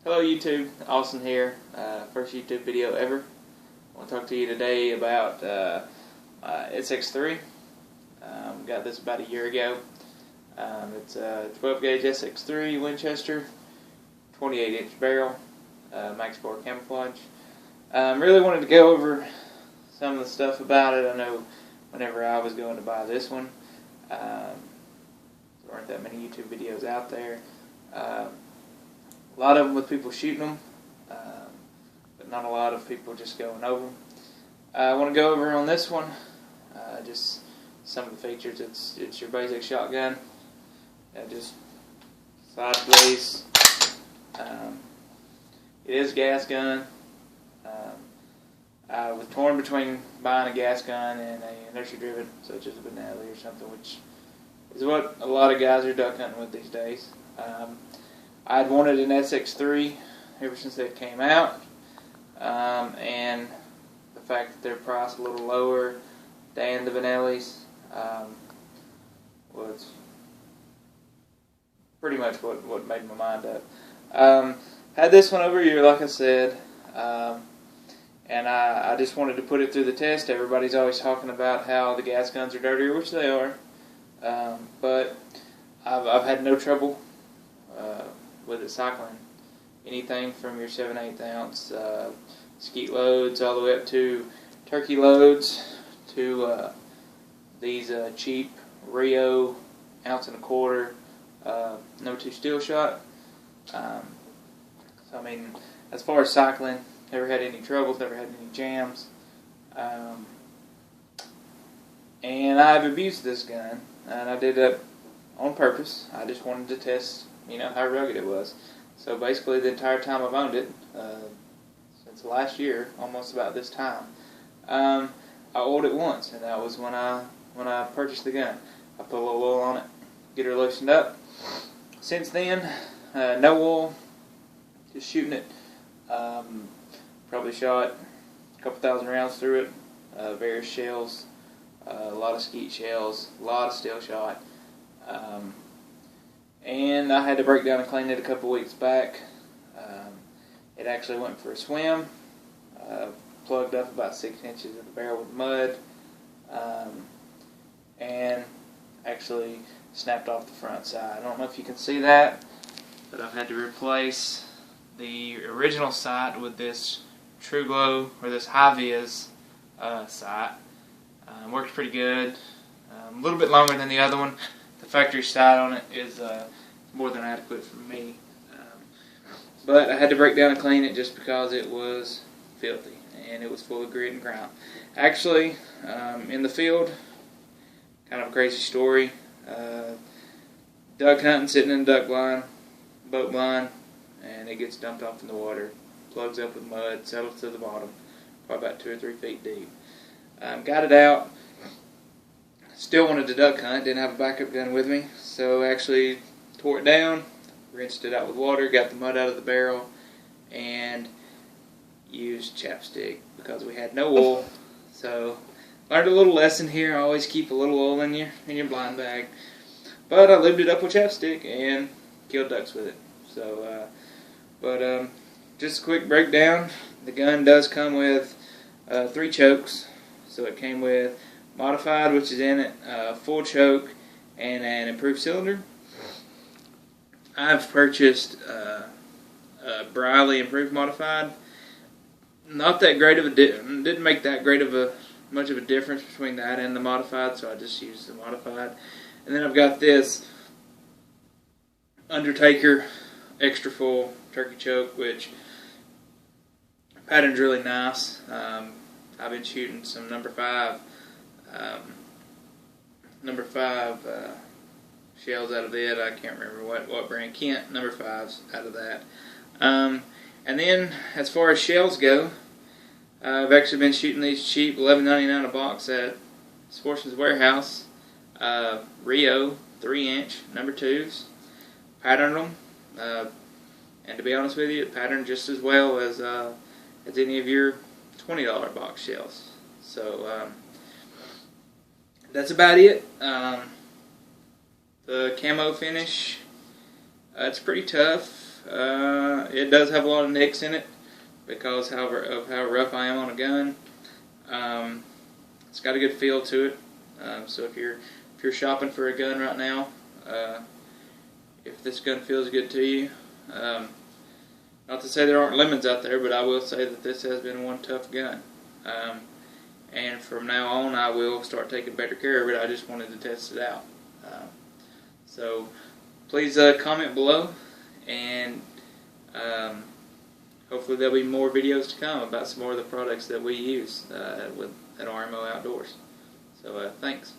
Hello YouTube, Austin here. First YouTube video ever. I want to talk to you today about SX3. Got this about a year ago. It's a 12 gauge SX3 Winchester, 28 inch barrel, max bore camouflage. Really wanted to go over some of the stuff about it. I know whenever I was going to buy this one, there weren't that many YouTube videos out there. A lot of them with people shooting them, but not a lot of people just going over them. I want to go over on this one just some of the features. It's your basic shotgun, just side blaze. It is a gas gun. I was torn between buying a gas gun and a inertia driven, such as a Benelli or something, which is what a lot of guys are duck hunting with these days. I'd wanted an SX3 ever since they came out, and the fact that they're priced a little lower than the Benellis was pretty much what made my mind up. Had this one over a year, like I said, and I just wanted to put it through the test. Everybody's always talking about how the gas guns are dirtier, which they are, but I've had no trouble with it cycling. Anything from your 7/8 ounce skeet loads all the way up to turkey loads to these cheap Rio 1.25 ounce No. 2 steel shot. So I mean, as far as cycling, never had any troubles, never had any jams. And I've abused this gun, and I did that on purpose. I just wanted to test, how rugged it was. So basically the entire time I've owned it, since last year, almost about this time, I oiled it once, and that was when I purchased the gun. I put a little oil on it, get her loosened up. Since then, no oil, just shooting it. Probably shot a couple thousand rounds through it, various shells, a lot of skeet shells, a lot of steel shot. And I had to break down and clean it a couple weeks back. It actually went for a swim, plugged up about 6 inches of the barrel with mud, and actually snapped off the front side. I don't know if you can see that, but I've had to replace the original sight with this True Glow, or this high-vis sight. Works pretty good. A little bit longer than the other one. The factory sight on it is more than adequate for me. But I had to break down and clean it just because it was filthy and it was full of grit and grime. Actually, in the field, kind of a crazy story. Duck hunting, sitting in a duck blind, boat blind, and it gets dumped off in the water, plugs up with mud, settles to the bottom, probably about 2 or 3 feet deep. Got it out. Still wanted to duck hunt, didn't have a backup gun with me, so actually tore it down, rinsed it out with water, got the mud out of the barrel, and used chapstick because we had no oil. So learned a little lesson here. Always keep a little oil in your blind bag. But I lubed it up with chapstick and killed ducks with it. So, just a quick breakdown. The gun does come with 3 chokes. So it came with modified, which is in it, full choke, and an improved cylinder. I've purchased Briley improved modified. Not that great of a didn't make that great of much of a difference between that and the modified, so I just used the modified. And then I've got this Undertaker extra full turkey choke, which pattern's really nice. I've been shooting some number 5 shells out of it. I can't remember what brand. Kent number 5s out of that. And then as far as shells go, I've actually been shooting these cheap $11.99 a box at Sportsman's Warehouse. Rio 3-inch number 2s. Patterned them, and to be honest with you, it patterned just as well as any of your $20 box shells. So that's about it. The camo finish, it's pretty tough. it does have a lot of nicks in it because of how rough I am on a gun. It's got a good feel to it. So if you're shopping for a gun right now, if this gun feels good to you, not to say there aren't lemons out there, but I will say that this has been one tough gun. And from now on, I will start taking better care of it. I just wanted to test it out. So please comment below, and hopefully there'll be more videos to come about some more of the products that we use at RMO Outdoors. So thanks.